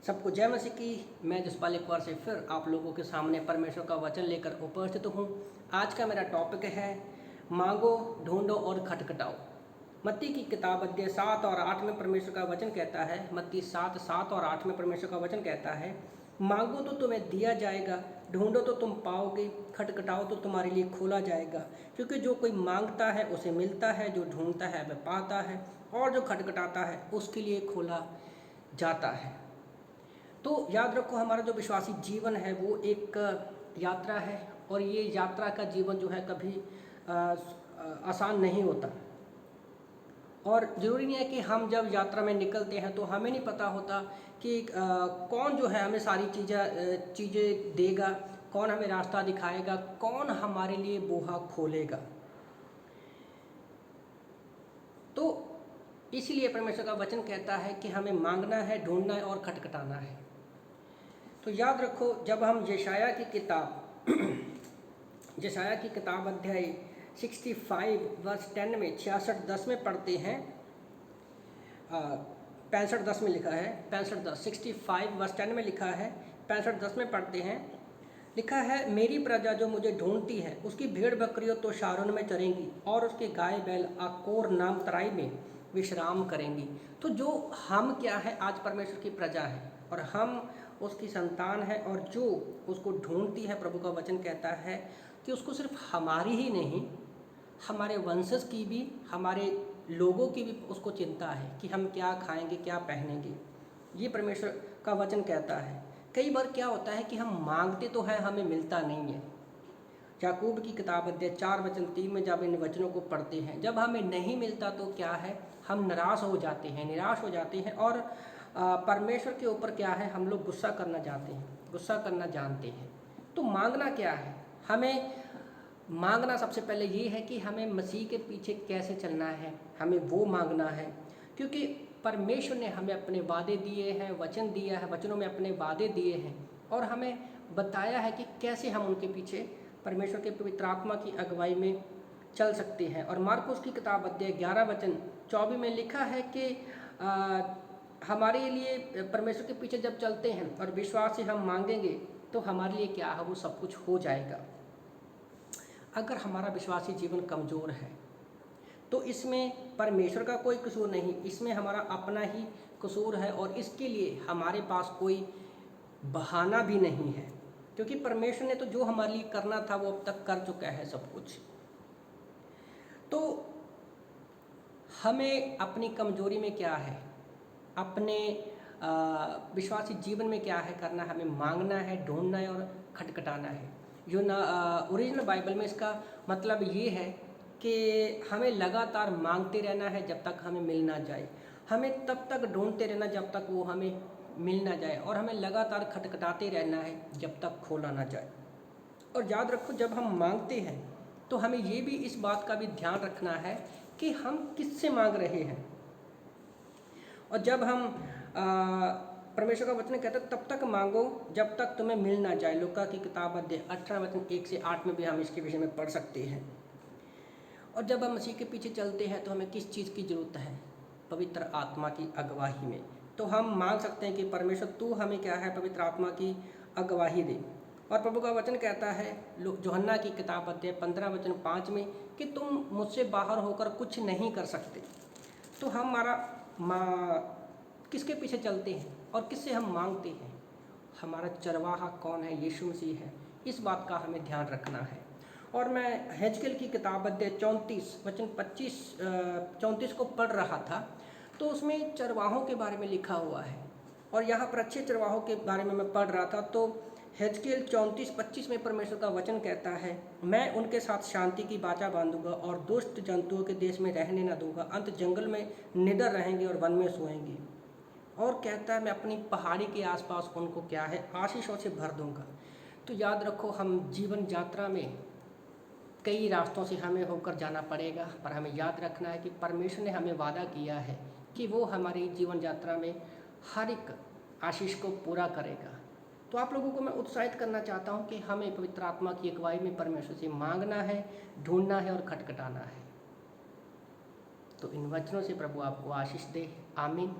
सबको जय मसीह की। मैं जसपाल एक बार से फिर आप लोगों के सामने परमेश्वर का वचन लेकर उपस्थित हूँ। आज का मेरा टॉपिक है मांगो, ढूंढो और खटखटाओ। मत्ती की किताब अध्याय 7 और 8 में परमेश्वर का वचन कहता है, मत्ती 7 और 8 में परमेश्वर का वचन कहता है, मांगो तो तुम्हें दिया जाएगा, ढूंढो तो तुम पाओगे, खटखटाओ तो तुम्हारे लिए खोला जाएगा। क्योंकि जो कोई मांगता है उसे मिलता है, जो ढूंढता है वह पाता है, और जो खटखटाता है उसके लिए खोला जाता है। तो याद रखो, हमारा जो विश्वासी जीवन है वो एक यात्रा है, और ये यात्रा का जीवन जो है कभी आसान नहीं होता। और ज़रूरी नहीं है कि हम जब यात्रा में निकलते हैं तो हमें नहीं पता होता कि कौन जो है हमें सारी चीज़ें देगा, कौन हमें रास्ता दिखाएगा, कौन हमारे लिए बोहा खोलेगा। तो इसलिए परमेश्वर का वचन कहता है कि हमें मांगना है, ढूंढना है और खटखटाना है। तो याद रखो, जब हम यशाया की किताब अध्याय 65 वर्स 10 में 66-10 में पढ़ते हैं, 65-10 में लिखा है, 65-10 65 वर्स 10 में लिखा है, 65-10 में पढ़ते हैं, लिखा है, मेरी प्रजा जो मुझे ढूंढती है उसकी भेड़ बकरियों तो शारोन में चरेंगी और उसके गाय बैल आकोर नाम तराई में विश्राम करेंगी। तो जो हम क्या है, आज परमेश्वर की प्रजा है और हम उसकी संतान है, और जो उसको ढूंढती है, प्रभु का वचन कहता है कि उसको सिर्फ हमारी ही नहीं, हमारे वंशज की भी, हमारे लोगों की भी उसको चिंता है कि हम क्या खाएंगे, क्या पहनेंगे। ये परमेश्वर का वचन कहता है। कई बार क्या होता है कि हम मांगते तो हैं, हमें मिलता नहीं है। याकूब की किताब अध्याय 4 वचन 3 में जब इन वचनों को पढ़ते हैं, जब हमें नहीं मिलता तो क्या है, हम निराश हो जाते हैं और परमेश्वर के ऊपर क्या है, हम लोग गुस्सा करना जानते हैं। तो मांगना क्या है, हमें मांगना सबसे पहले ये है कि हमें मसीह के पीछे कैसे चलना है, हमें वो मांगना है। क्योंकि परमेश्वर ने हमें अपने वादे दिए हैं, वचन दिया है, वचनों में अपने वादे दिए हैं, और हमें बताया है कि कैसे हम उनके पीछे परमेश्वर के पवित्र आत्मा की अगुवाई में चल सकते हैं। और मार्कुस की किताब अध्याय 11 वचन 24 में लिखा है कि हमारे लिए परमेश्वर के पीछे जब चलते हैं और विश्वास से हम मांगेंगे तो हमारे लिए क्या है, वो सब कुछ हो जाएगा। अगर हमारा विश्वासी जीवन कमज़ोर है तो इसमें परमेश्वर का कोई कसूर नहीं, इसमें हमारा अपना ही कसूर है, और इसके लिए हमारे पास कोई बहाना भी नहीं है। क्योंकि परमेश्वर ने तो जो हमारे लिए करना था वो अब तक कर चुका है सब कुछ। तो हमें अपनी कमजोरी में क्या है, अपने विश्वासी जीवन में क्या है करना, हमें मांगना है, ढूंढना है और खटखटाना है। जो ओरिजिनल बाइबल में इसका मतलब ये है कि हमें लगातार मांगते रहना है जब तक हमें मिल ना जाए, हमें तब तक ढूंढते रहना जब तक वो हमें मिल ना जाए, और हमें लगातार खटखटाते रहना है जब तक खोला ना जाए। और याद रखो, जब हम मांगते हैं तो हमें ये भी इस बात का भी ध्यान रखना है कि हम किससे मांग रहे हैं। और जब हम परमेश्वर का वचन कहता है तब तक मांगो जब तक तुम्हें मिल ना जाए। लूका की किताब अध्याय 18 वचन 1 से 8 में भी हम इसके विषय में पढ़ सकते हैं। और जब हम मसीह के पीछे चलते हैं तो हमें किस चीज़ की ज़रूरत है, पवित्र आत्मा की अगवाही में। तो हम मांग सकते हैं कि परमेश्वर तू हमें क्या है, पवित्र आत्मा की अगवाही दे। और प्रभु का वचन कहता है यूहन्ना की किताब अध्याय 15 वचन 5 में कि तुम मुझसे बाहर होकर कुछ नहीं कर सकते। तो हमारा किसके पीछे चलते हैं और किससे हम मांगते हैं, हमारा चरवाहा कौन है, यीशु मसीह है। इस बात का हमें ध्यान रखना है। और मैं हेजकेल की किताब अध्याय 34 वचन 34 को पढ़ रहा था, तो उसमें चरवाहों के बारे में लिखा हुआ है, और यहाँ पर अच्छे चरवाहों के बारे में मैं पढ़ रहा था। तो हेजकेल 34:25 में परमेश्वर का वचन कहता है, मैं उनके साथ शांति की वाचा बांधूंगा और दुष्ट जंतुओं के देश में रहने न दूंगा। अंत जंगल में निडर रहेंगे और वन में सोएंगे। और कहता है, मैं अपनी पहाड़ी के आसपास उनको क्या है, आशीषों से भर दूंगा। तो याद रखो, हम जीवन यात्रा में कई रास्तों से हमें होकर जाना पड़ेगा, पर हमें याद रखना है कि परमेश्वर ने हमें वादा किया है कि वो हमारी जीवन यात्रा में हर एक आशीष को पूरा करेगा। तो आप लोगों को मैं उत्साहित करना चाहता हूँ कि हमें पवित्र आत्मा की अगुवाई में परमेश्वर से मांगना है, ढूंढना है और खटखटाना है। तो इन वचनों से प्रभु आपको आशीष दे। आमीन।